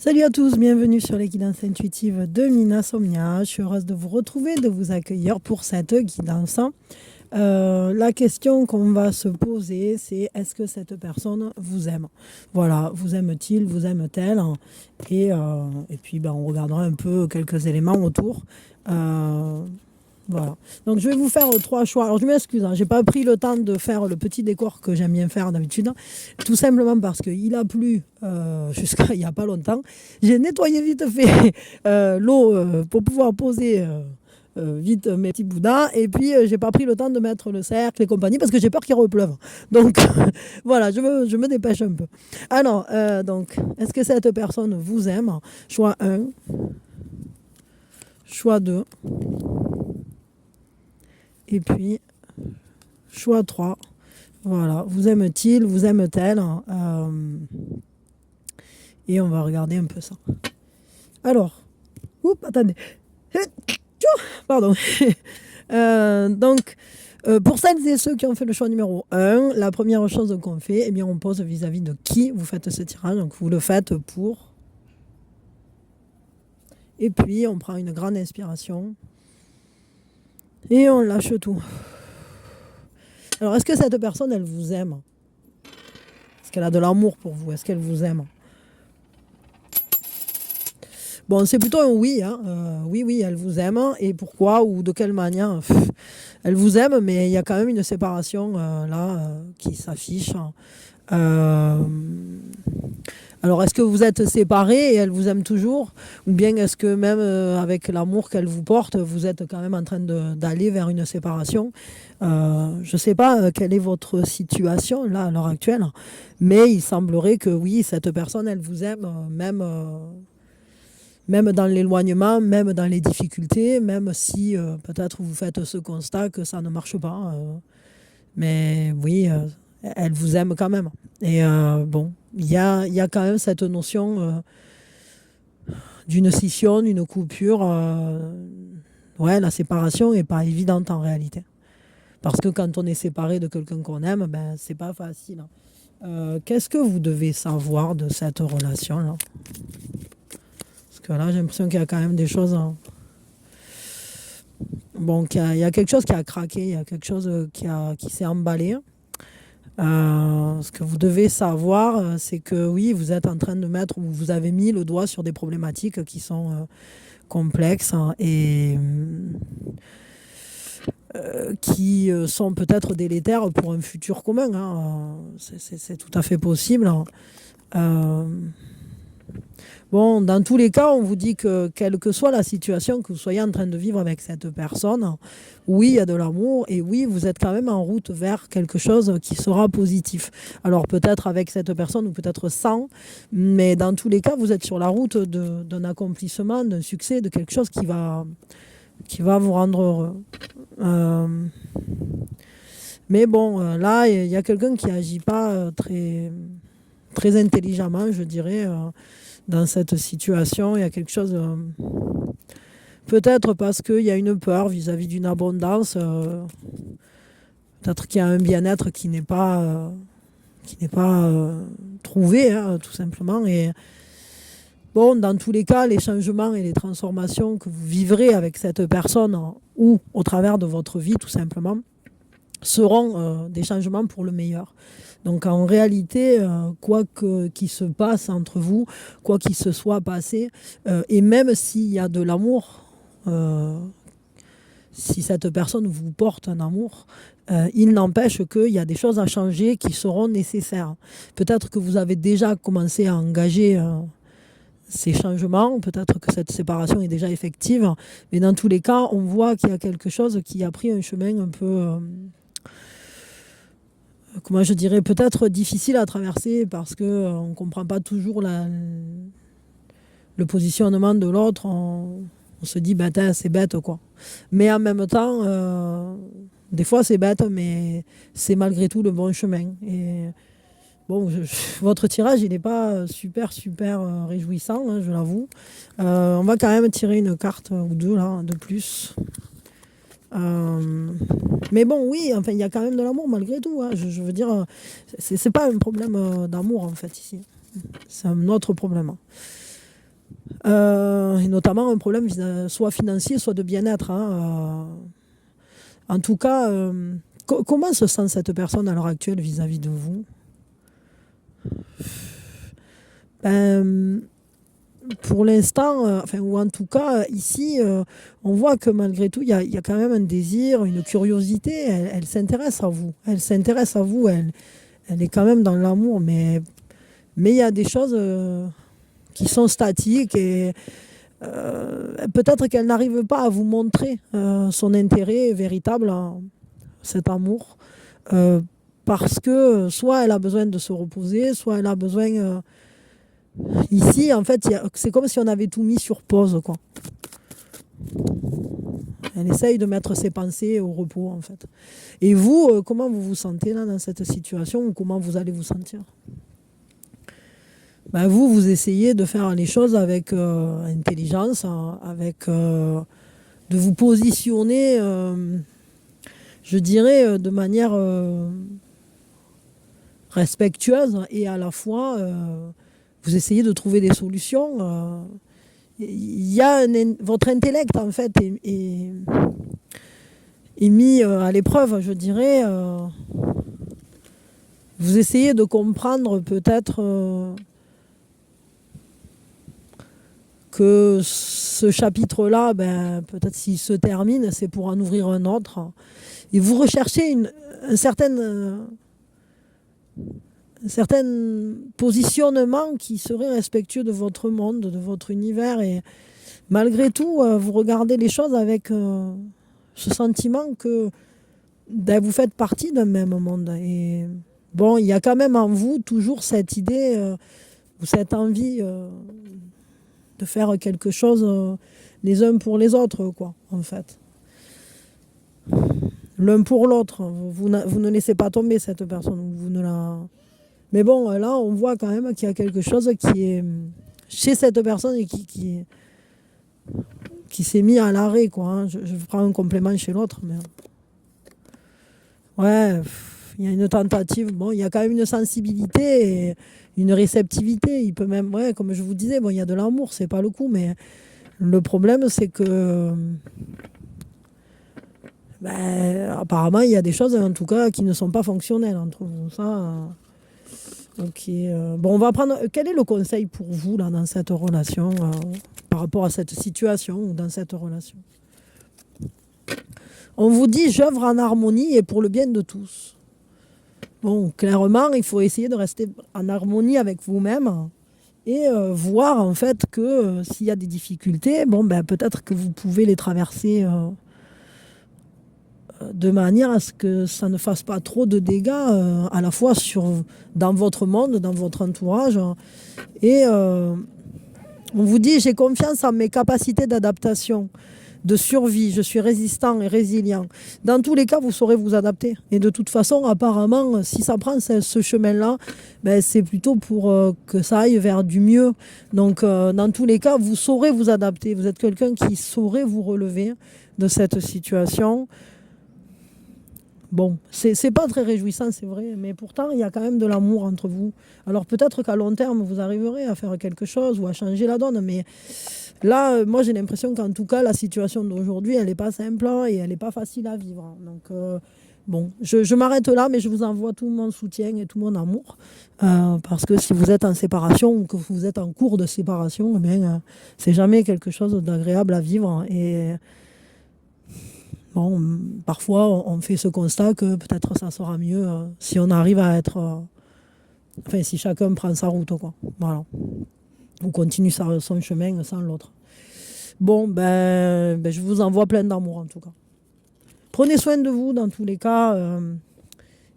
Salut à tous, bienvenue sur les guidances intuitives de Mina Somnia. Je suis heureuse de vous retrouver, de vous accueillir pour cette guidance. La question qu'on va se poser, c'est est-ce que cette personne vous aime? Voilà, vous aime-t-il, vous aime-t-elle? Et puis on regardera un peu quelques éléments autour. Voilà. Donc je vais vous faire trois choix. Alors je m'excuse, j'ai pas pris le temps de faire le petit décor que j'aime bien faire d'habitude, tout simplement parce qu'il a plu jusqu'à il n'y a pas longtemps. J'ai nettoyé vite fait l'eau pour pouvoir poser vite mes petits boudins. Et puis j'ai pas pris le temps de mettre le cercle et compagnie parce que j'ai peur qu'il repleuve. Donc voilà, je me dépêche un peu. Alors, donc, est-ce que cette personne vous aime? Choix un, choix 2. Et puis, choix 3. Voilà, vous aime-t-il, vous aime-t-elle? Et on va regarder un peu ça. Alors, attendez. Pardon. Donc, pour celles et ceux qui ont fait le choix numéro 1, la première chose qu'on fait, eh bien, on pose vis-à-vis de qui vous faites ce tirage. Donc, vous le faites pour... Et puis, on prend une grande inspiration. Et on lâche tout. Alors, est-ce que cette personne, elle vous aime? Est-ce qu'elle a de l'amour pour vous? Est-ce qu'elle vous aime? Bon, c'est plutôt un oui. Oui, elle vous aime. Et pourquoi ou de quelle manière? Elle vous aime, mais il y a quand même une séparation qui s'affiche. Alors, est-ce que vous êtes séparés et elle vous aime toujours? Ou bien est-ce que même avec l'amour qu'elle vous porte, vous êtes quand même en train d'aller vers une séparation? Je ne sais pas quelle est votre situation là à l'heure actuelle, mais il semblerait que oui, cette personne, elle vous aime même dans l'éloignement, même dans les difficultés, même si peut-être vous faites ce constat que ça ne marche pas. Mais oui, elle vous aime quand même. Et bon, il y a quand même cette notion d'une scission, d'une coupure. Ouais, la séparation n'est pas évidente en réalité. Parce que quand on est séparé de quelqu'un qu'on aime, ben, c'est pas facile. Qu'est-ce que vous devez savoir de cette relation-là? Parce que là, j'ai l'impression qu'il y a quand même des choses... Bon, il y a quelque chose qui a craqué, il y a quelque chose qui s'est emballé. Ce que vous devez savoir, c'est que oui, vous êtes en train de mettre, ou vous avez mis le doigt sur des problématiques qui sont complexes et qui sont peut-être délétères pour un futur commun. C'est tout à fait possible. Bon, dans tous les cas, on vous dit que quelle que soit la situation que vous soyez en train de vivre avec cette personne, oui, il y a de l'amour et oui, vous êtes quand même en route vers quelque chose qui sera positif. Alors peut-être avec cette personne ou peut-être sans, mais dans tous les cas, vous êtes sur la route d'un accomplissement, d'un succès, de quelque chose qui va vous rendre heureux. Mais bon, là, il y a quelqu'un qui n'agit pas très, très intelligemment, je dirais. Dans cette situation, il y a quelque chose, peut-être parce qu'il y a une peur vis-à-vis d'une abondance, peut-être qu'il y a un bien-être qui n'est pas trouvé, tout simplement. Et bon, dans tous les cas, les changements et les transformations que vous vivrez avec cette personne ou au travers de votre vie, tout simplement, seront des changements pour le meilleur. Donc en réalité, quoi qu'il se passe entre vous, quoi qu'il se soit passé, et même s'il y a de l'amour, si cette personne vous porte un amour, il n'empêche qu'il y a des choses à changer qui seront nécessaires. Peut-être que vous avez déjà commencé à engager ces changements, peut-être que cette séparation est déjà effective, mais dans tous les cas, on voit qu'il y a quelque chose qui a pris un chemin un peu... comment je dirais, peut-être difficile à traverser parce qu'on ne comprend pas toujours le positionnement de l'autre. On se dit, c'est bête, quoi. Mais en même temps, des fois, c'est bête, mais c'est malgré tout le bon chemin. Et bon, votre tirage, il n'est pas super, super réjouissant, je l'avoue. On va quand même tirer une carte ou deux, là, de plus. Mais bon, oui, enfin, il y a quand même de l'amour malgré tout. Je veux dire, c'est pas un problème d'amour en fait ici. C'est un autre problème. Et notamment un problème soit financier, soit de bien-être, hein. En tout cas, comment se sent cette personne à l'heure actuelle vis-à-vis de vous? Ben, pour l'instant, enfin, ou en tout cas, ici, on voit que malgré tout, il y a quand même un désir, une curiosité. Elle s'intéresse à vous. Elle s'intéresse à vous. Elle est quand même dans l'amour. Mais il y a des choses qui sont statiques et peut-être qu'elle n'arrive pas à vous montrer son intérêt véritable, hein, cet amour. Parce que soit elle a besoin de se reposer, soit elle a besoin... ici, en fait, c'est comme si on avait tout mis sur pause, quoi. Elle essaye de mettre ses pensées au repos, en fait. Et vous, comment vous vous sentez là dans cette situation ou comment vous allez vous sentir? Ben vous, vous essayez de faire les choses avec intelligence, hein, de vous positionner, je dirais, de manière respectueuse et à la fois, vous essayez de trouver des solutions. Il y a votre intellect, en fait, est mis à l'épreuve, je dirais. Vous essayez de comprendre peut-être que ce chapitre-là, ben, peut-être s'il se termine, c'est pour en ouvrir un autre. Et vous recherchez un certain positionnement qui serait respectueux de votre monde, de votre univers. Et malgré tout, vous regardez les choses avec ce sentiment que ben, vous faites partie d'un même monde. Et bon, il y a quand même en vous toujours cette idée ou cette envie de faire quelque chose les uns pour les autres, quoi, en fait. L'un pour l'autre. Vous ne laissez pas tomber cette personne. Vous ne la... Mais bon, là, on voit quand même qu'il y a quelque chose qui est chez cette personne et qui s'est mis à l'arrêt, quoi, hein. Je prends un complément chez l'autre, mais... Ouais, il y a une tentative. Bon, il y a quand même une sensibilité et une réceptivité. Il peut même, ouais, comme je vous disais, bon, il y a de l'amour, c'est pas le coup, mais le problème, c'est que ben, apparemment, il y a des choses, en tout cas, qui ne sont pas fonctionnelles entre vous. Ça, ok. Bon, on va prendre. Quel est le conseil pour vous là dans cette relation, par rapport à cette situation ou dans cette relation? On vous dit, j'œuvre en harmonie et pour le bien de tous. Bon, clairement, il faut essayer de rester en harmonie avec vous-même et voir en fait que s'il y a des difficultés, bon, ben, peut-être que vous pouvez les traverser de manière à ce que ça ne fasse pas trop de dégâts à la fois dans votre monde, dans votre entourage. Et on vous dit, j'ai confiance en mes capacités d'adaptation, de survie, je suis résistant et résilient. Dans tous les cas, vous saurez vous adapter. Et de toute façon, apparemment, si ça prend ce chemin-là, ben, c'est plutôt pour que ça aille vers du mieux. Donc, dans tous les cas, vous saurez vous adapter. Vous êtes quelqu'un qui saurait vous relever de cette situation. Bon, c'est pas très réjouissant, c'est vrai, mais pourtant, il y a quand même de l'amour entre vous. Alors peut-être qu'à long terme, vous arriverez à faire quelque chose ou à changer la donne, mais là, moi, j'ai l'impression qu'en tout cas, la situation d'aujourd'hui, elle n'est pas simple et elle n'est pas facile à vivre. Donc, bon, je m'arrête là, mais je vous envoie tout mon soutien et tout mon amour, parce que si vous êtes en séparation ou que vous êtes en cours de séparation, eh bien, c'est jamais quelque chose d'agréable à vivre. Et bon, parfois, on fait ce constat que peut-être ça sera mieux si on arrive à être... enfin, si chacun prend sa route, quoi. Voilà. Ou continue son chemin sans l'autre. Bon, ben, je vous envoie plein d'amour, en tout cas. Prenez soin de vous, dans tous les cas.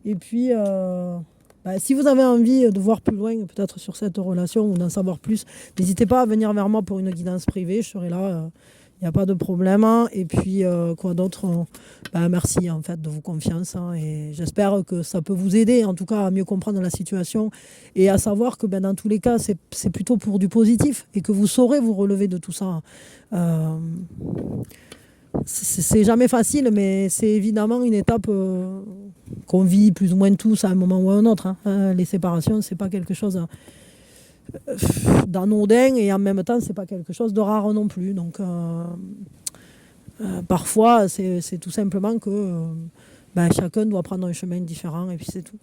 Et puis, ben, si vous avez envie de voir plus loin, peut-être sur cette relation ou d'en savoir plus, n'hésitez pas à venir vers moi pour une guidance privée. Je serai là. Il n'y a pas de problème. Et puis, quoi d'autre, ben, merci en fait de vos confiances. Et j'espère que ça peut vous aider, en tout cas, à mieux comprendre la situation et à savoir que ben, dans tous les cas, c'est plutôt pour du positif et que vous saurez vous relever de tout ça. C'est jamais facile, mais c'est évidemment une étape qu'on vit plus ou moins tous à un moment ou à un autre. Les séparations, c'est pas quelque chose d'anodin et en même temps, c'est pas quelque chose de rare non plus. Donc, parfois, c'est tout simplement que chacun doit prendre un chemin différent et puis c'est tout.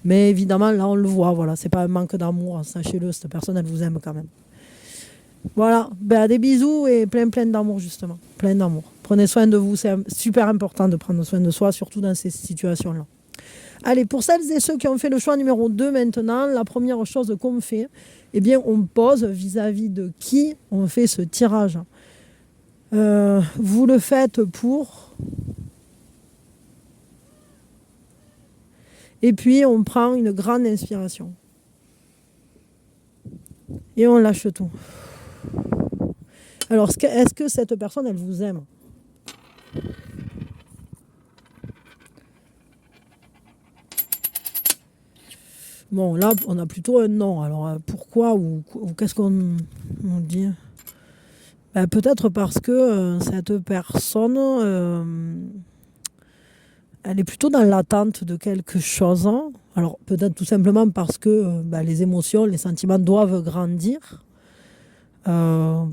Mais évidemment, là, on le voit, voilà, c'est pas un manque d'amour, sachez-le, cette personne, elle vous aime quand même. Voilà, des bisous et plein d'amour, justement. Plein d'amour. Prenez soin de vous, c'est super important de prendre soin de soi, surtout dans ces situations-là. Allez, pour celles et ceux qui ont fait le choix numéro 2 maintenant, la première chose qu'on fait, eh bien, on pose vis-à-vis de qui on fait ce tirage. Vous le faites pour... Et puis, on prend une grande inspiration. Et on lâche tout. Alors, est-ce que cette personne, elle vous aime ? Bon, là, on a plutôt un non. Alors, pourquoi ou qu'est-ce qu'on dit ? Peut-être parce que cette personne... elle est plutôt dans l'attente de quelque chose. Alors peut-être tout simplement parce que les émotions, les sentiments doivent grandir. Il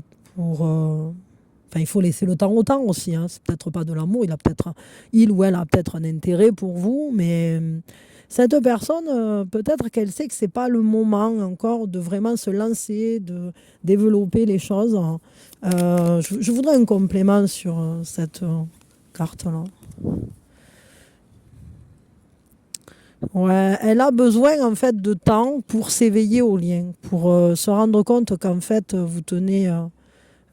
faut laisser le temps au temps aussi. C'est peut-être pas de l'amour. Il ou elle a peut-être un intérêt pour vous, mais cette personne, peut-être qu'elle sait que c'est pas le moment encore de vraiment se lancer, de développer les choses. Je voudrais un complément sur cette carte-là. Ouais, elle a besoin en fait de temps pour s'éveiller au lien, pour se rendre compte qu'en fait vous tenez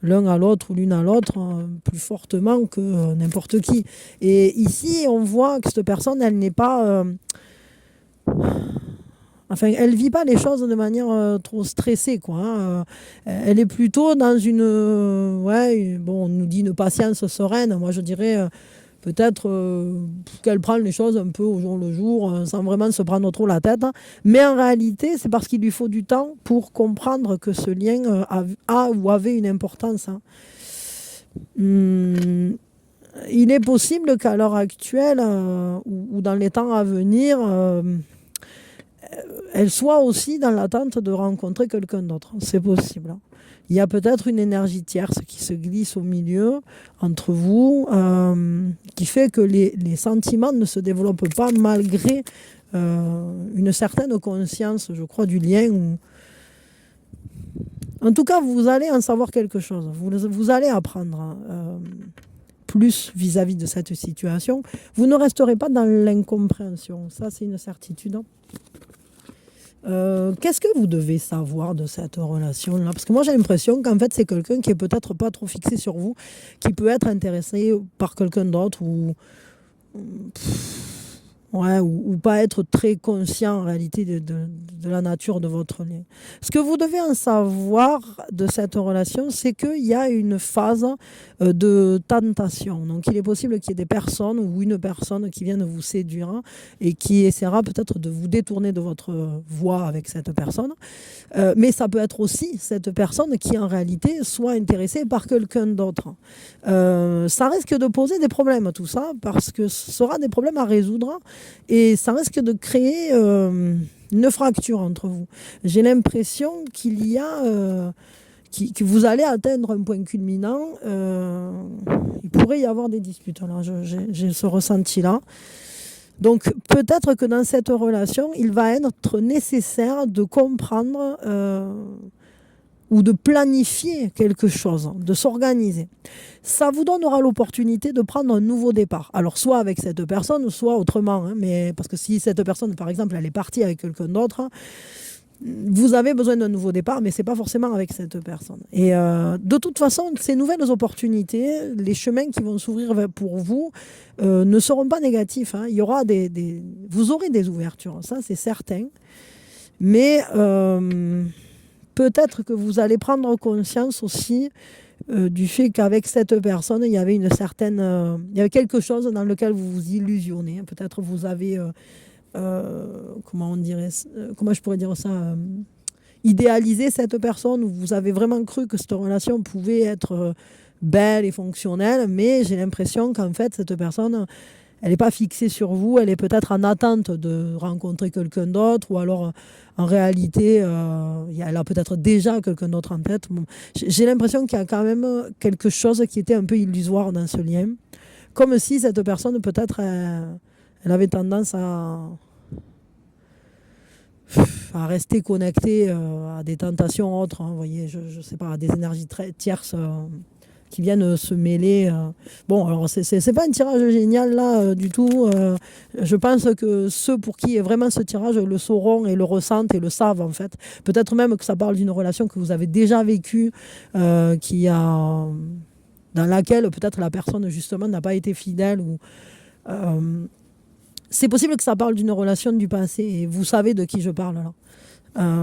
l'un à l'autre ou l'une à l'autre plus fortement que n'importe qui. Et ici, on voit que cette personne, elle n'est pas... elle vit pas les choses de manière trop stressée, quoi. Elle est plutôt dans une... on nous dit une patience sereine. Moi, je dirais... peut-être qu'elle prend les choses un peu au jour le jour, sans vraiment se prendre trop la tête. Mais en réalité, c'est parce qu'il lui faut du temps pour comprendre que ce lien a ou avait une importance. Il est possible qu'à l'heure actuelle, ou dans les temps à venir, elle soit aussi dans l'attente de rencontrer quelqu'un d'autre. C'est possible. Il y a peut-être une énergie tierce qui se glisse au milieu entre vous, qui fait que les sentiments ne se développent pas malgré une certaine conscience, je crois, du lien. En tout cas, vous allez en savoir quelque chose. Vous allez apprendre plus vis-à-vis de cette situation. Vous ne resterez pas dans l'incompréhension. Ça, c'est une certitude. Qu'est-ce que vous devez savoir de cette relation-là ? Parce que moi, j'ai l'impression qu'en fait, c'est quelqu'un qui est peut-être pas trop fixé sur vous, qui peut être intéressé par quelqu'un d'autre ou pas être très conscient en réalité de la nature de votre lien. Ce que vous devez en savoir de cette relation, c'est qu'il y a une phase de tentation. Donc il est possible qu'il y ait des personnes ou une personne qui vienne vous séduire et qui essaiera peut-être de vous détourner de votre voie avec cette personne. Mais ça peut être aussi cette personne qui en réalité soit intéressée par quelqu'un d'autre. Ça risque de poser des problèmes tout ça, parce que ce sera des problèmes à résoudre. Et ça risque de créer une fracture entre vous. J'ai l'impression qu'il y a... que vous allez atteindre un point culminant. Il pourrait y avoir des disputes. Alors, j'ai ce ressenti-là. Donc, peut-être que dans cette relation, il va être nécessaire de comprendre ou de planifier quelque chose, de s'organiser. Ça vous donnera l'opportunité de prendre un nouveau départ. Alors, soit avec cette personne, soit autrement. Mais parce que si cette personne, par exemple, elle est partie avec quelqu'un d'autre, vous avez besoin d'un nouveau départ, mais ce n'est pas forcément avec cette personne. Et de toute façon, ces nouvelles opportunités, les chemins qui vont s'ouvrir pour vous, ne seront pas négatifs. Il y aura vous aurez des ouvertures, ça c'est certain. Mais... peut-être que vous allez prendre conscience aussi du fait qu'avec cette personne, il y avait il y avait quelque chose dans lequel vous vous illusionnez. Peut-être vous avez, comment je pourrais dire ça, idéalisé cette personne, ou vous avez vraiment cru que cette relation pouvait être belle et fonctionnelle, mais j'ai l'impression qu'en fait, cette personne, elle n'est pas fixée sur vous, elle est peut-être en attente de rencontrer quelqu'un d'autre, ou alors en réalité, elle a peut-être déjà quelqu'un d'autre en tête. Bon, j'ai l'impression qu'il y a quand même quelque chose qui était un peu illusoire dans ce lien. Comme si cette personne, peut-être, elle avait tendance à rester connectée à des tentations autres, hein, vous voyez, je ne sais pas, à des énergies tierces qui viennent se mêler. Bon, alors c'est pas un tirage génial là du tout. Je pense que ceux pour qui est vraiment ce tirage le sauront et le ressentent et le savent en fait. Peut-être même que ça parle d'une relation que vous avez déjà vécue, dans laquelle peut-être la personne justement n'a pas été fidèle ou c'est possible que ça parle d'une relation du passé et vous savez de qui je parle là.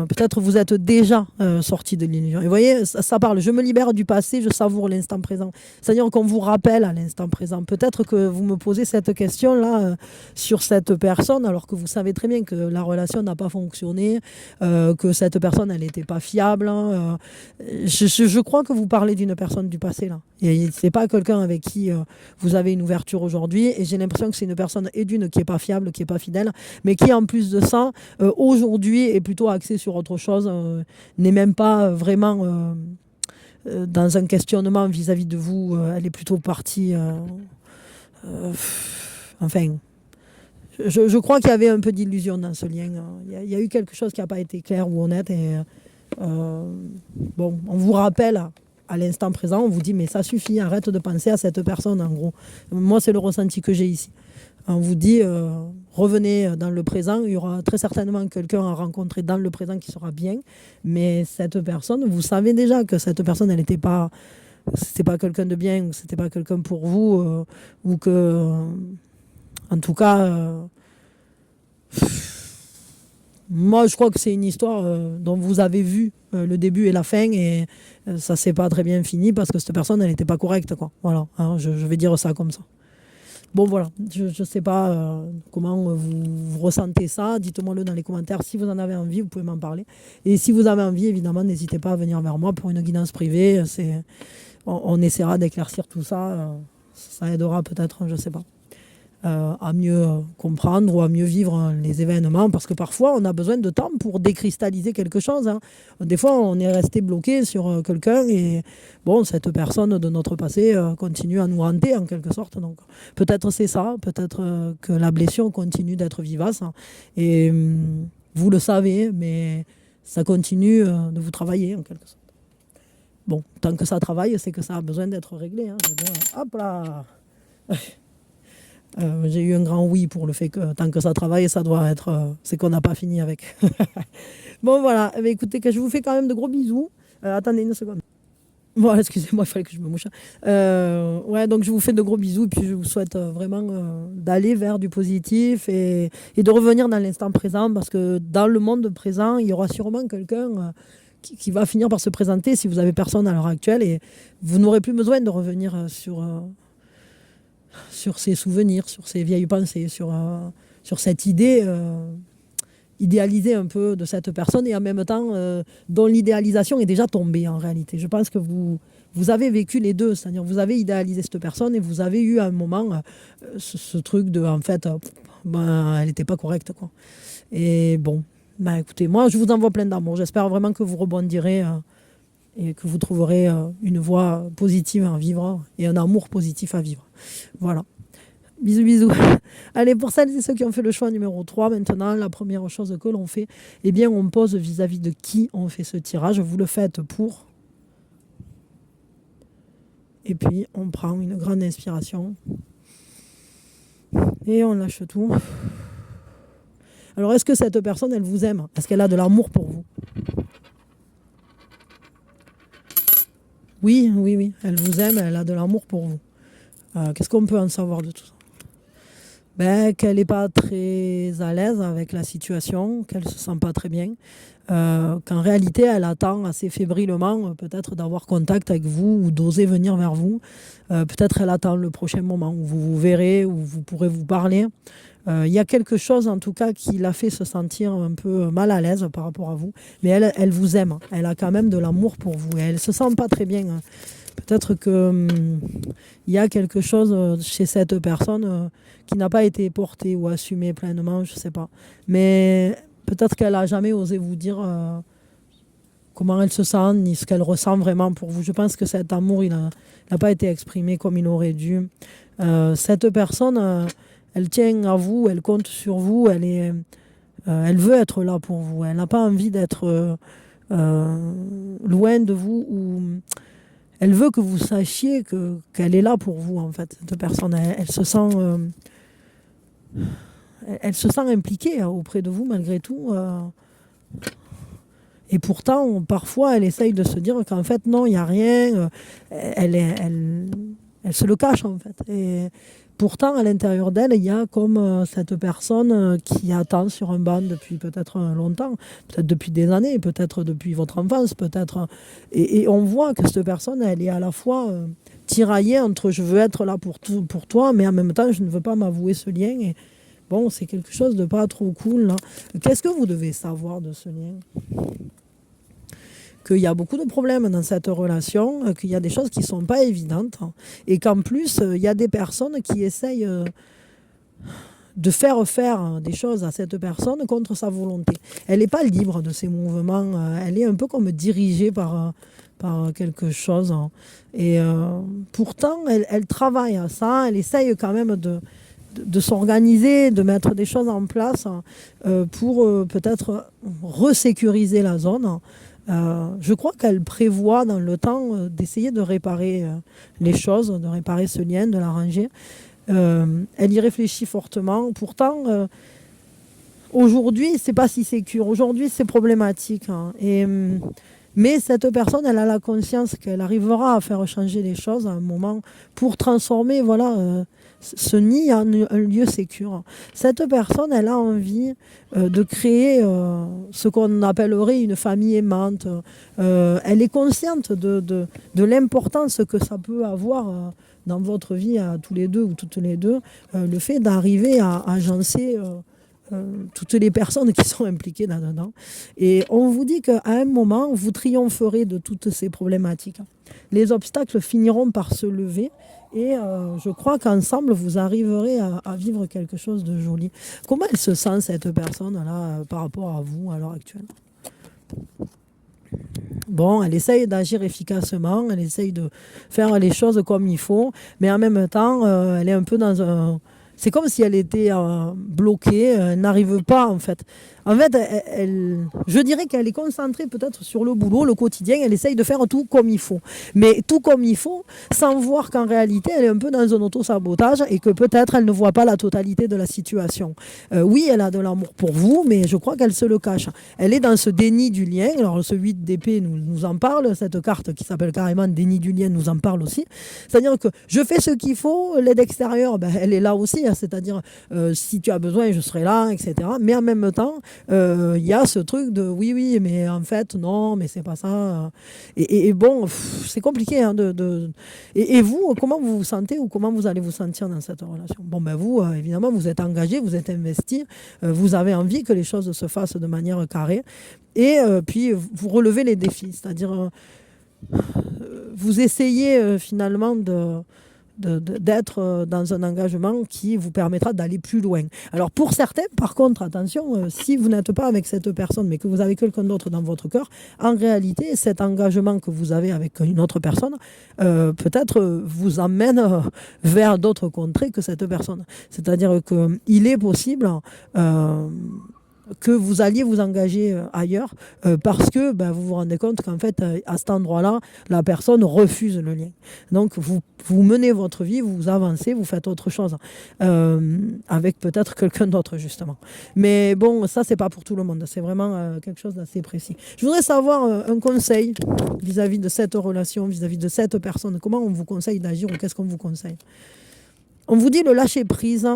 Peut-être vous êtes déjà sorti de l'illusion. Et vous voyez, ça parle, je me libère du passé, je savoure l'instant présent. C'est-à-dire qu'on vous rappelle à l'instant présent. Peut-être que vous me posez cette question-là sur cette personne, alors que vous savez très bien que la relation n'a pas fonctionné, que cette personne, elle n'était pas fiable. Hein, je crois que vous parlez d'une personne du passé, là. Et c'est pas quelqu'un avec qui vous avez une ouverture aujourd'hui. Et j'ai l'impression que c'est une personne qui n'est pas fiable, qui n'est pas fidèle, mais qui, en plus de ça, aujourd'hui, est plutôt axée sur autre chose, n'est même pas vraiment dans un questionnement vis-à-vis de vous. Elle est plutôt partie. Enfin, je crois qu'il y avait un peu d'illusion dans ce lien. Il y a eu quelque chose qui n'a pas été clair ou honnête. Et bon, on vous rappelle à l'instant présent, on vous dit mais ça suffit, arrête de penser à cette personne en gros. Moi, c'est le ressenti que j'ai ici. On vous dit, revenez dans le présent, il y aura très certainement quelqu'un à rencontrer dans le présent qui sera bien, mais cette personne, vous savez déjà que cette personne, elle n'était pas, c'était pas quelqu'un de bien, c'était pas quelqu'un pour vous, ou que, en tout cas, moi je crois que c'est une histoire dont vous avez vu le début et la fin, et ça s'est pas très bien fini parce que cette personne, elle n'était pas correcte, quoi. Voilà, hein, je vais dire ça comme ça. Bon voilà, je ne sais pas comment vous ressentez ça. Dites-moi-le dans les commentaires. Si vous en avez envie, vous pouvez m'en parler. Et si vous avez envie, évidemment, n'hésitez pas à venir vers moi pour une guidance privée. On essaiera d'éclaircir tout ça. Ça aidera peut-être, je ne sais pas, à mieux comprendre ou à mieux vivre les événements. Parce que parfois, on a besoin de temps pour décristalliser quelque chose. Hein. Des fois, on est resté bloqué sur quelqu'un et bon, cette personne de notre passé continue à nous hanter en quelque sorte. Donc, peut-être c'est ça, peut-être que la blessure continue d'être vivace. Hein. Et vous le savez, mais ça continue de vous travailler en quelque sorte. Bon, tant que ça travaille, c'est que ça a besoin d'être réglé. Hein. Je veux dire, hop là. J'ai eu un grand oui pour le fait que tant que ça travaille, ça doit être. C'est qu'on n'a pas fini avec. Bon, voilà. Mais écoutez, que je vous fais quand même de gros bisous. Attendez une seconde. Bon, excusez-moi, il fallait que je me mouche. Ouais, donc je vous fais de gros bisous. Et puis je vous souhaite vraiment d'aller vers du positif et de revenir dans l'instant présent. Parce que dans le monde présent, il y aura sûrement quelqu'un qui va finir par se présenter si vous n'avez personne à l'heure actuelle. Et vous n'aurez plus besoin de revenir sur ses souvenirs, sur ses vieilles pensées, sur cette idée idéalisée un peu de cette personne et en même temps dont l'idéalisation est déjà tombée en réalité. Je pense que vous avez vécu les deux, c'est-à-dire vous avez idéalisé cette personne et vous avez eu à un moment ce truc de en fait elle n'était pas correcte quoi. Et bon, écoutez, moi je vous envoie plein d'amour, j'espère vraiment que vous rebondirez et que vous trouverez une voie positive à vivre et un amour positif à vivre. Voilà. Bisous, bisous. Allez, pour celles et ceux qui ont fait le choix numéro 3, maintenant, la première chose que l'on fait, eh bien, on pose vis-à-vis de qui on fait ce tirage. Vous le faites pour. Et puis, on prend une grande inspiration. Et on lâche tout. Alors, est-ce que cette personne, elle vous aime? Est-ce qu'elle a de l'amour pour vous? Oui, oui, oui. Elle vous aime, elle a de l'amour pour vous. Qu'est-ce qu'on peut en savoir de tout ça? Qu'elle n'est pas très à l'aise avec la situation, qu'elle ne se sent pas très bien, qu'en réalité, elle attend assez fébrilement peut-être d'avoir contact avec vous ou d'oser venir vers vous. Peut-être elle attend le prochain moment où vous vous verrez, où vous pourrez vous parler. Il y a quelque chose en tout cas qui l'a fait se sentir un peu mal à l'aise par rapport à vous. Mais elle vous aime. Elle a quand même de l'amour pour vous. Et elle ne se sent pas très bien. Peut-être que il y a quelque chose chez cette personne qui n'a pas été porté ou assumé pleinement, je ne sais pas. Mais peut-être qu'elle n'a jamais osé vous dire comment elle se sent, ni ce qu'elle ressent vraiment pour vous. Je pense que cet amour, il n'a pas été exprimé comme il aurait dû. Cette personne, elle tient à vous, elle compte sur vous, elle veut être là pour vous. Elle n'a pas envie d'être loin de vous. Ou elle veut que vous sachiez qu'elle est là pour vous, en fait, cette personne. Elle se sent impliquée auprès de vous, malgré tout. Et pourtant, parfois, elle essaye de se dire qu'en fait, non, il n'y a rien. Elle se le cache, en fait. Et pourtant, à l'intérieur d'elle, il y a comme cette personne qui attend sur un banc depuis peut-être longtemps, peut-être depuis des années, peut-être depuis votre enfance, peut-être. Et on voit que cette personne, elle est à la fois tiraillée entre je veux être là pour toi, mais en même temps, je ne veux pas m'avouer ce lien. Et bon, c'est quelque chose de pas trop cool, là. Qu'est-ce que vous devez savoir de ce lien ? Qu'il y a beaucoup de problèmes dans cette relation, qu'il y a des choses qui ne sont pas évidentes, et qu'en plus, il y a des personnes qui essayent de faire des choses à cette personne contre sa volonté. Elle n'est pas libre de ses mouvements, elle est un peu comme dirigée par quelque chose. Et pourtant, elle travaille à ça, elle essaye quand même de s'organiser, de mettre des choses en place pour peut-être resécuriser la zone. Je crois qu'elle prévoit dans le temps d'essayer de réparer les choses, de réparer ce lien, de l'arranger. Elle y réfléchit fortement. Pourtant, aujourd'hui, c'est pas si sécure. Aujourd'hui, c'est problématique. Mais cette personne, elle a la conscience qu'elle arrivera à faire changer les choses à un moment pour transformer ce nid en un lieu sécure. Cette personne, elle a envie de créer ce qu'on appellerait une famille aimante. Elle est consciente de l'importance que ça peut avoir dans votre vie à tous les deux ou toutes les deux, le fait d'arriver à agencer toutes les personnes qui sont impliquées là-dedans. Et on vous dit qu'à un moment, vous triompherez de toutes ces problématiques. Les obstacles finiront par se lever et je crois qu'ensemble, vous arriverez à vivre quelque chose de joli. Comment elle se sent, cette personne-là, par rapport à vous, à l'heure actuelle ? Bon, elle essaye d'agir efficacement, elle essaye de faire les choses comme il faut, mais en même temps, elle est un peu dans un... C'est comme si elle était bloquée, elle n'arrive pas en fait. En fait, je dirais qu'elle est concentrée peut-être sur le boulot, le quotidien, elle essaye de faire tout comme il faut. Mais tout comme il faut, sans voir qu'en réalité, elle est un peu dans un auto-sabotage et que peut-être elle ne voit pas la totalité de la situation. Oui, elle a de l'amour pour vous, mais je crois qu'elle se le cache. Elle est dans ce déni du lien. Alors ce 8 d'épée nous en parle, cette carte qui s'appelle carrément déni du lien nous en parle aussi. C'est-à-dire que je fais ce qu'il faut, l'aide extérieure, elle est là aussi, hein, c'est-à-dire si tu as besoin, je serai là, etc. Mais en même temps, il y a ce truc de oui, mais en fait, non, mais c'est pas ça. Et bon, c'est compliqué. Hein, et vous, comment vous vous sentez ou comment vous allez vous sentir dans cette relation ? Bon, vous, évidemment, vous êtes engagé, vous êtes investi, vous avez envie que les choses se fassent de manière carrée. Et puis, vous relevez les défis, c'est-à-dire vous essayez finalement d'être dans un engagement qui vous permettra d'aller plus loin. Alors pour certains, par contre, attention, si vous n'êtes pas avec cette personne, mais que vous avez quelqu'un d'autre dans votre cœur, en réalité, cet engagement que vous avez avec une autre personne, peut-être vous emmène vers d'autres contrées que cette personne. C'est-à-dire qu'il est possible que vous alliez vous engager ailleurs parce que vous vous rendez compte qu'en fait, à cet endroit-là, la personne refuse le lien. Donc, vous menez votre vie, vous avancez, vous faites autre chose avec peut-être quelqu'un d'autre, justement. Mais bon, ça, c'est pas pour tout le monde. C'est vraiment quelque chose d'assez précis. Je voudrais savoir un conseil vis-à-vis de cette relation, vis-à-vis de cette personne. Comment on vous conseille d'agir ou qu'est-ce qu'on vous conseille ? On vous dit le lâcher-prise.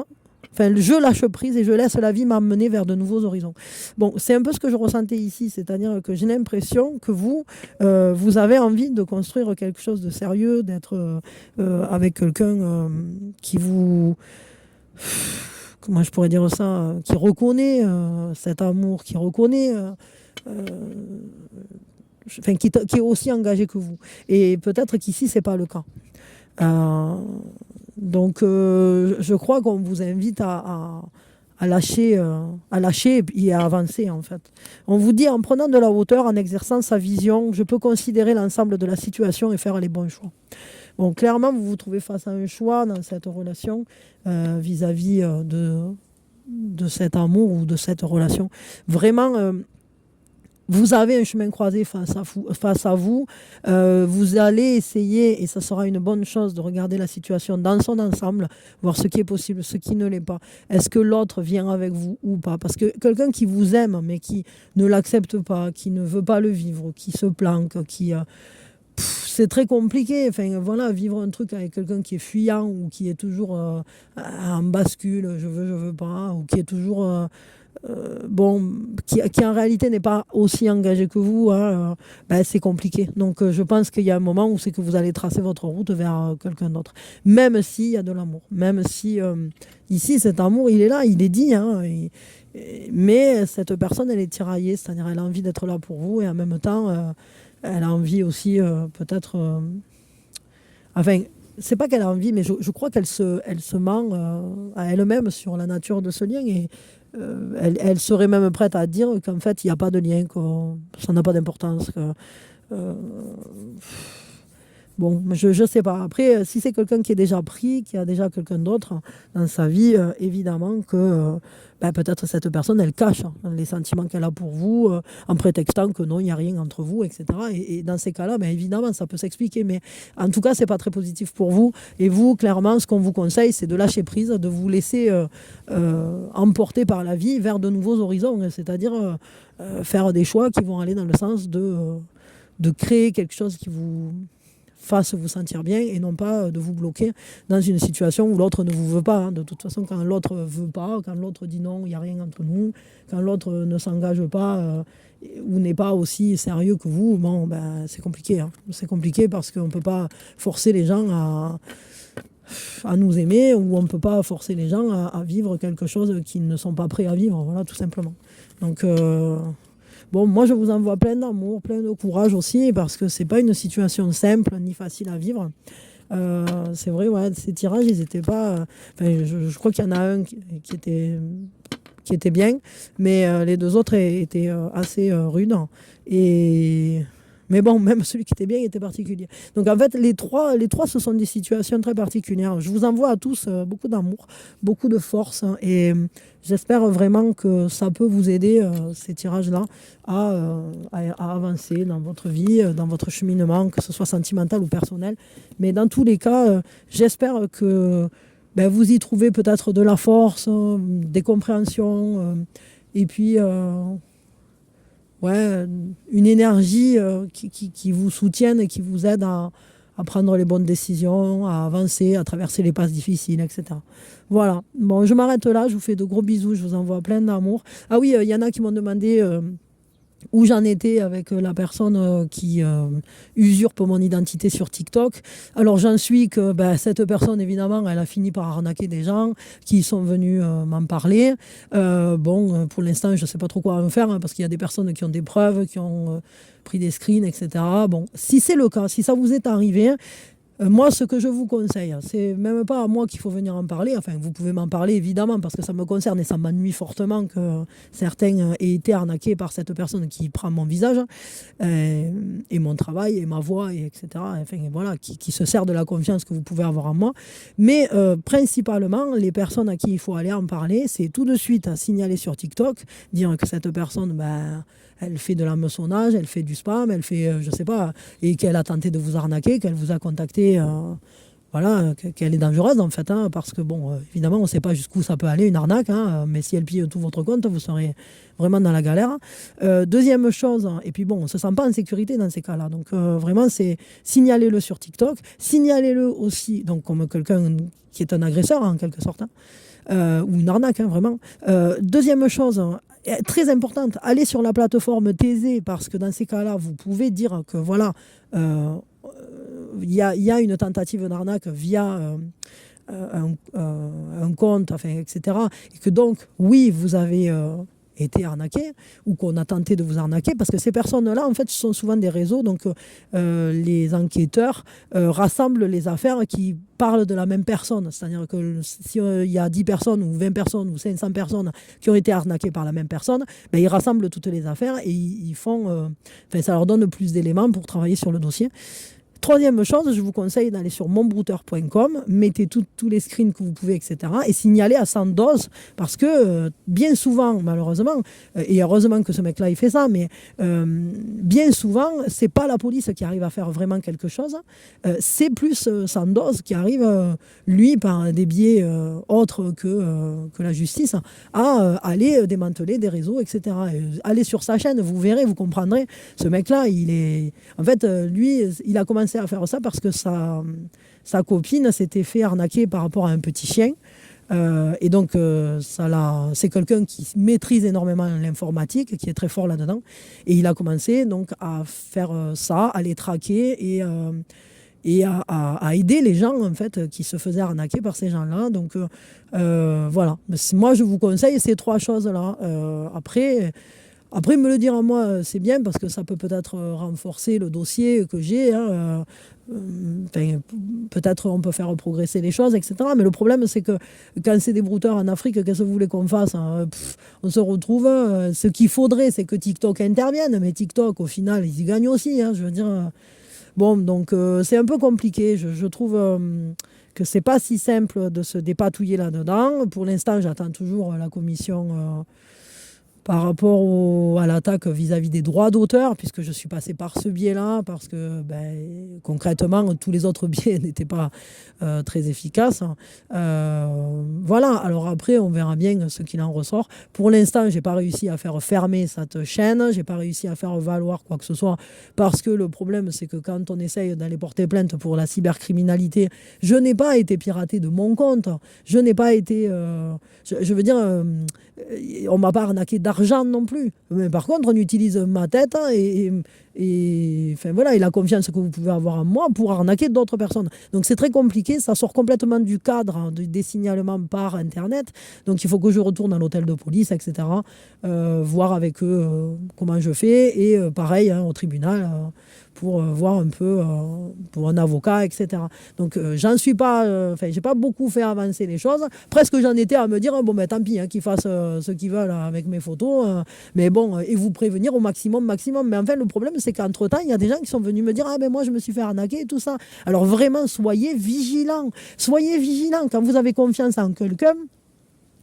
Enfin, je lâche prise et je laisse la vie m'emmener vers de nouveaux horizons. Bon, c'est un peu ce que je ressentais ici, c'est-à-dire que j'ai l'impression que vous avez envie de construire quelque chose de sérieux, d'être avec quelqu'un qui vous... Comment je pourrais dire ça ? Qui reconnaît cet amour, qui reconnaît qui est aussi engagé que vous. Et peut-être qu'ici, c'est pas le cas. Euh, donc, je crois qu'on vous invite à lâcher et à avancer, en fait. On vous dit, en prenant de la hauteur, en exerçant sa vision, je peux considérer l'ensemble de la situation et faire les bons choix. Bon, clairement, vous vous trouvez face à un choix dans cette relation vis-à-vis de cet amour ou de cette relation. Vraiment, vous avez un chemin croisé face à vous. Vous allez essayer, et ça sera une bonne chose, de regarder la situation dans son ensemble, voir ce qui est possible, ce qui ne l'est pas. Est-ce que l'autre vient avec vous ou pas? Parce que quelqu'un qui vous aime, mais qui ne l'accepte pas, qui ne veut pas le vivre, qui se planque, c'est très compliqué. Enfin, voilà, vivre un truc avec quelqu'un qui est fuyant ou qui est toujours en bascule, je veux pas, ou qui est toujours... bon, qui en réalité n'est pas aussi engagé que vous, hein, ben, c'est compliqué. Donc je pense qu'il y a un moment où c'est que vous allez tracer votre route vers quelqu'un d'autre. Même s'il y a de l'amour. Même si ici, cet amour, il est là, il est dit. Hein, mais cette personne, elle est tiraillée, c'est-à-dire elle a envie d'être là pour vous et en même temps, elle a envie aussi peut-être... enfin, c'est pas qu'elle a envie, mais je crois elle se ment à elle-même sur la nature de ce lien et elle serait même prête à dire qu'en fait, il n'y a pas de lien, que ça n'a pas d'importance. Euh, bon, je ne sais pas. Après, si c'est quelqu'un qui est déjà pris, qui a déjà quelqu'un d'autre dans sa vie, évidemment que ben, peut-être cette personne, elle cache les sentiments qu'elle a pour vous en prétextant que non, il n'y a rien entre vous, etc. Et dans ces cas-là, ben, évidemment, ça peut s'expliquer. Mais en tout cas, ce n'est pas très positif pour vous. Et vous, clairement, ce qu'on vous conseille, c'est de lâcher prise, de vous laisser emporter par la vie vers de nouveaux horizons. C'est-à-dire faire des choix qui vont aller dans le sens de créer quelque chose qui vous fasse vous sentir bien et non pas de vous bloquer dans une situation où l'autre ne vous veut pas. Hein. De toute façon, quand l'autre ne veut pas, quand l'autre dit non, il n'y a rien entre nous, quand l'autre ne s'engage pas ou n'est pas aussi sérieux que vous, bon, ben, c'est compliqué. Hein. C'est compliqué parce qu'on ne peut pas forcer les gens à nous aimer ou on ne peut pas forcer les gens à vivre quelque chose qu'ils ne sont pas prêts à vivre, voilà, tout simplement. Donc... bon, moi, je vous envoie plein d'amour, plein de courage aussi, parce que c'est pas une situation simple ni facile à vivre. C'est vrai, ouais, ces tirages, ils étaient pas. Enfin, je crois qu'il y en a un qui était bien, mais les deux autres étaient assez rudes. Et mais bon, même celui qui était bien était particulier. Donc en fait, les trois, ce sont des situations très particulières. Je vous envoie à tous beaucoup d'amour, beaucoup de force. Hein, et j'espère vraiment que ça peut vous aider, ces tirages-là, à avancer dans votre vie, dans votre cheminement, que ce soit sentimental ou personnel. Mais dans tous les cas, j'espère que ben, vous y trouvez peut-être de la force, des compréhensions. Et puis... ouais, une énergie qui vous soutienne et qui vous aide à prendre les bonnes décisions, à avancer, à traverser les passes difficiles, etc. Voilà. Bon, je m'arrête là. Je vous fais de gros bisous. Je vous envoie plein d'amour. Ah oui, il y en a qui m'ont demandé où j'en étais avec la personne qui usurpe mon identité sur TikTok. Alors j'en suis que ben, cette personne, évidemment, elle a fini par arnaquer des gens qui sont venus m'en parler. Bon, pour l'instant, je ne sais pas trop quoi en faire, hein, parce qu'il y a des personnes qui ont des preuves, qui ont pris des screens, etc. Bon, si c'est le cas, si ça vous est arrivé, moi, ce que je vous conseille, c'est même pas à moi qu'il faut venir en parler. Enfin, vous pouvez m'en parler, évidemment, parce que ça me concerne et ça m'ennuie fortement que certains aient été arnaqués par cette personne qui prend mon visage et mon travail et ma voix, et etc. Enfin, voilà, qui se sert de la confiance que vous pouvez avoir en moi. Mais principalement, les personnes à qui il faut aller en parler, c'est tout de suite à signaler sur TikTok, dire que cette personne... ben, elle fait de l'hameçonnage, elle fait du spam, elle fait, je sais pas, et qu'elle a tenté de vous arnaquer, qu'elle vous a contacté, voilà, qu'elle est dangereuse en fait, hein, parce que bon, évidemment, on ne sait pas jusqu'où ça peut aller, une arnaque, hein, mais si elle pille tout votre compte, vous serez vraiment dans la galère. Deuxième chose, et puis bon, on ne se sent pas en sécurité dans ces cas-là, donc vraiment, c'est signalez-le sur TikTok, signalez-le aussi, donc comme quelqu'un qui est un agresseur, en quelque sorte, hein, ou une arnaque, hein, vraiment. Deuxième chose, très importante, allez sur la plateforme Taisé parce que dans ces cas-là, vous pouvez dire que voilà, il y a une tentative d'arnaque via un compte, enfin, etc. Et que donc, oui, vous avez été arnaqué ou qu'on a tenté de vous arnaquer, parce que ces personnes-là, en fait, ce sont souvent des réseaux. Donc, les enquêteurs rassemblent les affaires qui parlent de la même personne. C'est-à-dire que s'il y a 10 personnes ou 20 personnes ou 500 personnes qui ont été arnaquées par la même personne, ben, ils rassemblent toutes les affaires et ils font... ça leur donne plus d'éléments pour travailler sur le dossier. Troisième chose, je vous conseille d'aller sur monbrouteur.com, mettez tous les screens que vous pouvez, etc. et signalez à Sandoz, parce que bien souvent, malheureusement, et heureusement que ce mec-là il fait ça, mais bien souvent, c'est pas la police qui arrive à faire vraiment quelque chose, c'est plus Sandoz qui arrive, lui, par des biais autres que la justice, à aller démanteler des réseaux, etc. Allez sur sa chaîne, vous verrez, vous comprendrez. Ce mec-là, il est... En fait, lui, il a commencé à faire ça parce que sa copine s'était fait arnaquer par rapport à un petit chien. Et donc, c'est quelqu'un qui maîtrise énormément l'informatique, qui est très fort là-dedans. Et il a commencé donc à faire ça, à les traquer et à aider les gens en fait, qui se faisaient arnaquer par ces gens-là. Donc, voilà. Moi, je vous conseille ces 3 choses-là. Après, me le dire à moi, c'est bien parce que ça peut peut-être renforcer le dossier que j'ai. Peut-être on peut faire progresser les choses, etc. Mais le problème, c'est que quand c'est des brouteurs en Afrique, qu'est-ce que vous voulez qu'on fasse, hein? On se retrouve. Ce qu'il faudrait, c'est que TikTok intervienne. Mais TikTok, au final, ils y gagnent aussi. Je veux dire. Bon, donc c'est un peu compliqué. Je trouve que c'est pas si simple de se dépatouiller là-dedans. Pour l'instant, j'attends toujours la commission par rapport à l'attaque vis-à-vis des droits d'auteur, puisque je suis passé par ce biais-là, parce que concrètement, tous les autres biais n'étaient pas très efficaces. Voilà, alors après, on verra bien ce qu'il en ressort. Pour l'instant, je n'ai pas réussi à faire fermer cette chaîne, je n'ai pas réussi à faire valoir quoi que ce soit, parce que le problème, c'est que quand on essaye d'aller porter plainte pour la cybercriminalité, je n'ai pas été piraté de mon compte, je n'ai pas été... je veux dire... on ne m'a pas arnaqué d'argent non plus. Mais par contre, on utilise ma tête et voilà, et la confiance que vous pouvez avoir en moi pour arnaquer d'autres personnes. Donc c'est très compliqué, ça sort complètement du cadre des signalements par Internet. Donc il faut que je retourne à l'hôtel de police, etc. Voir avec eux comment je fais. Et pareil, au tribunal, pour voir un peu, pour un avocat, etc. Donc j'en suis pas... j'ai pas beaucoup fait avancer les choses. Presque j'en étais à me dire, bon ben tant pis, qu'ils fassent ce qu'ils veulent avec mes photos. Mais bon, et vous prévenir au maximum. Mais enfin, le problème, c'est qu'entre-temps, il y a des gens qui sont venus me dire, ah ben moi, je me suis fait arnaquer et tout ça. Alors vraiment, soyez vigilants. Soyez vigilants. Quand vous avez confiance en quelqu'un,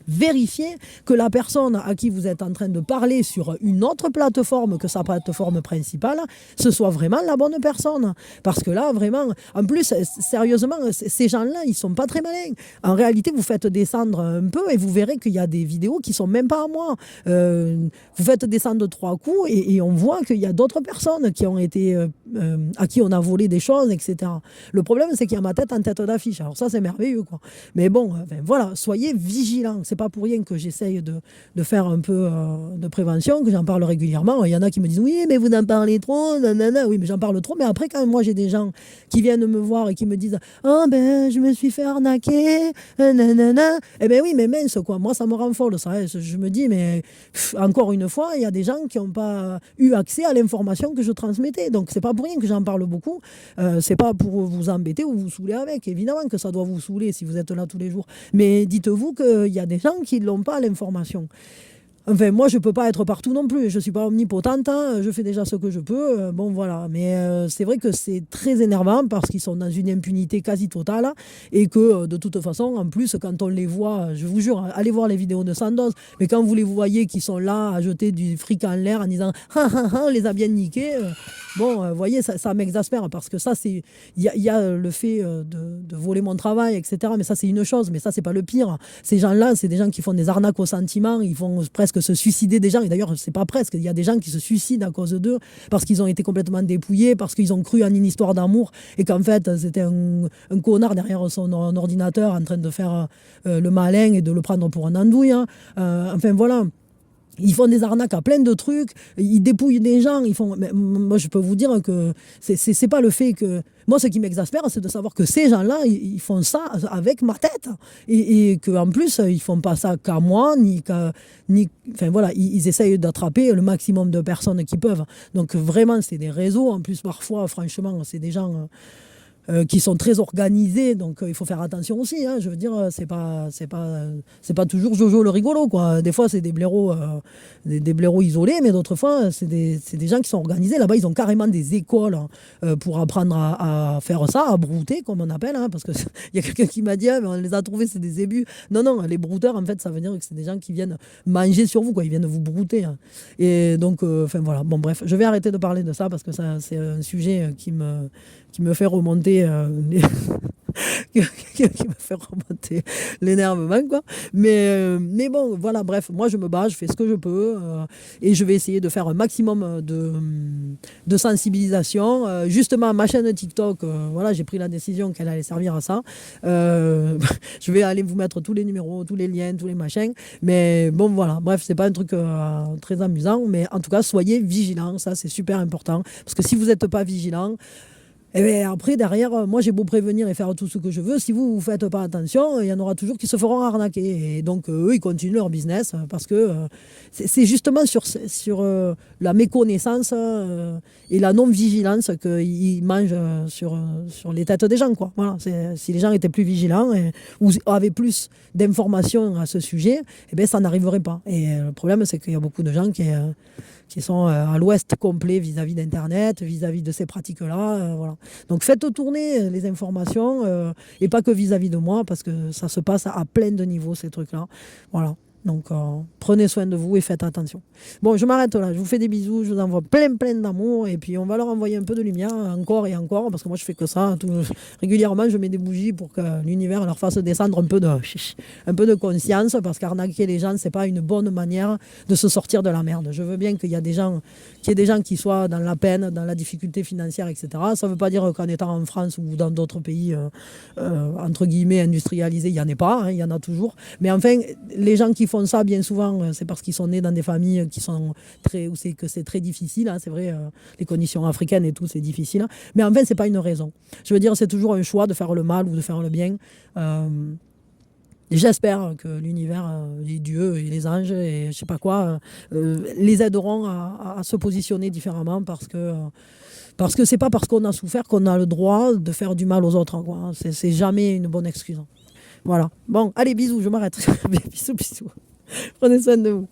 vérifiez que la personne à qui vous êtes en train de parler sur une autre plateforme que sa plateforme principale, ce soit vraiment la bonne personne. Parce que là, vraiment, en plus, sérieusement, ces gens-là, ils sont pas très malins. En réalité, vous faites descendre un peu et vous verrez qu'il y a des vidéos qui sont même pas à moi. Vous faites descendre 3 coups et on voit qu'il y a d'autres personnes qui ont été, à qui on a volé des choses, etc. Le problème, c'est qu'il y a ma tête en tête d'affiche. Alors ça, c'est merveilleux, quoi. Mais bon, voilà, soyez vigilants. C'est pas pour rien que j'essaye de faire un peu de prévention, que j'en parle régulièrement. Il y en a qui me disent, oui, mais vous en parlez trop, nanana. Oui, mais j'en parle trop. Mais après, quand moi, j'ai des gens qui viennent me voir et qui me disent, ah ben, je me suis fait arnaquer, nanana. Eh ben oui, mais mince, quoi. Moi, ça me rend folle, ça. Je me dis, mais encore une fois, il y a des gens qui n'ont pas eu accès à l'information que je transmettais. Donc, c'est pas pour rien que j'en parle beaucoup. C'est pas pour vous embêter ou vous saouler avec. Évidemment que ça doit vous saouler si vous êtes là tous les jours. Mais dites-vous qu'il y a des gens qui n'ont pas l'information. Enfin, moi, je ne peux pas être partout non plus. Je ne suis pas omnipotente. Je fais déjà ce que je peux. Bon, voilà. Mais c'est vrai que c'est très énervant parce qu'ils sont dans une impunité quasi totale et que, de toute façon, en plus, quand on les voit, je vous jure, allez voir les vidéos de Sandoz, mais quand vous les voyez qui sont là à jeter du fric en l'air en disant « Ah, ah, ah, on les a bien niqués », bon, vous voyez, ça m'exaspère parce que ça, c'est... Il y a le fait de voler mon travail, etc. Mais ça, c'est une chose. Mais ça, c'est pas le pire. Ces gens-là, c'est des gens qui font des arnaques au sentiment. Ils font presque se suicider des gens. Et d'ailleurs, c'est pas presque. Il y a des gens qui se suicident à cause d'eux parce qu'ils ont été complètement dépouillés, parce qu'ils ont cru en une histoire d'amour et qu'en fait, c'était un connard derrière son ordinateur en train de faire le malin et de le prendre pour un andouille. Enfin, voilà. Ils font des arnaques à plein de trucs, ils dépouillent des gens, ils font. Mais moi, je peux vous dire que c'est pas le fait que. Moi, ce qui m'exaspère, c'est de savoir que ces gens-là, ils font ça avec ma tête. Et qu'en plus, ils font pas ça qu'à moi, ni. Enfin voilà, ils essayent d'attraper le maximum de personnes qu'ils peuvent. Donc vraiment, c'est des réseaux. En plus, parfois, franchement, c'est des gens qui sont très organisés, donc il faut faire attention aussi. Hein, je veux dire, c'est pas toujours Jojo le rigolo, quoi. Des fois, c'est des blaireaux, des blaireaux isolés, mais d'autres fois, c'est des gens qui sont organisés. Là-bas, ils ont carrément des écoles pour apprendre à faire ça, à brouter, comme on appelle, hein, parce que il y a quelqu'un qui m'a dit, ah, mais on les a trouvés, c'est des ébus. Non, non, les brouteurs, en fait, ça veut dire que c'est des gens qui viennent manger sur vous, quoi. Ils viennent vous brouter. Hein. Et donc, enfin voilà. Bon, bref, je vais arrêter de parler de ça parce que ça, c'est un sujet qui me fait remonter qui me fait remonter l'énervement, quoi. Mais bon, voilà, bref, moi je me bats, je fais ce que je peux et je vais essayer de faire un maximum de sensibilisation. Justement, ma chaîne TikTok, voilà, j'ai pris la décision qu'elle allait servir à ça. Je vais aller vous mettre tous les numéros, tous les liens, tous les machins. Mais bon, voilà, bref, c'est pas un truc très amusant, mais en tout cas, soyez vigilants, ça c'est super important. Parce que si vous n'êtes pas vigilant, et bien après, derrière, moi j'ai beau prévenir et faire tout ce que je veux, si vous ne faites pas attention, il y en aura toujours qui se feront arnaquer. Et donc, eux, ils continuent leur business parce que c'est justement sur la méconnaissance et la non-vigilance qu'ils mangent sur les têtes des gens, quoi. Voilà, si les gens étaient plus vigilants ou avaient plus d'informations à ce sujet, eh bien, ça n'arriverait pas. Et le problème, c'est qu'il y a beaucoup de gens qui sont à l'ouest complet vis-à-vis d'Internet, vis-à-vis de ces pratiques-là. Voilà. Donc faites tourner les informations, et pas que vis-à-vis de moi, parce que ça se passe à plein de niveaux, ces trucs-là. Voilà. Donc prenez soin de vous et faites attention. Bon, je m'arrête là. Je vous fais des bisous, je vous envoie plein d'amour, et puis on va leur envoyer un peu de lumière, encore et encore, parce que moi je fais que ça. Régulièrement, je mets des bougies pour que l'univers leur fasse descendre un peu de conscience, parce qu'arnaquer les gens, c'est pas une bonne manière de se sortir de la merde. Je veux bien qu'il y ait des gens qui soient dans la peine, dans la difficulté financière, etc. Ça ne veut pas dire qu'en étant en France ou dans d'autres pays, entre guillemets, industrialisés, il n'y en ait pas, hein, il y en a toujours. Mais enfin, les gens qui font ça, bien souvent, c'est parce qu'ils sont nés dans des familles qui sont où c'est très difficile. Hein, c'est vrai, les conditions africaines et tout, c'est difficile. Hein. Mais enfin, ce n'est pas une raison. Je veux dire, c'est toujours un choix de faire le mal ou de faire le bien. J'espère que l'univers, les dieux et les anges et je sais pas quoi, les aideront à se positionner différemment parce que c'est pas parce qu'on a souffert qu'on a le droit de faire du mal aux autres. Quoi. C'est jamais une bonne excuse. Voilà. Bon, allez, bisous, je m'arrête. Bisous. Prenez soin de vous.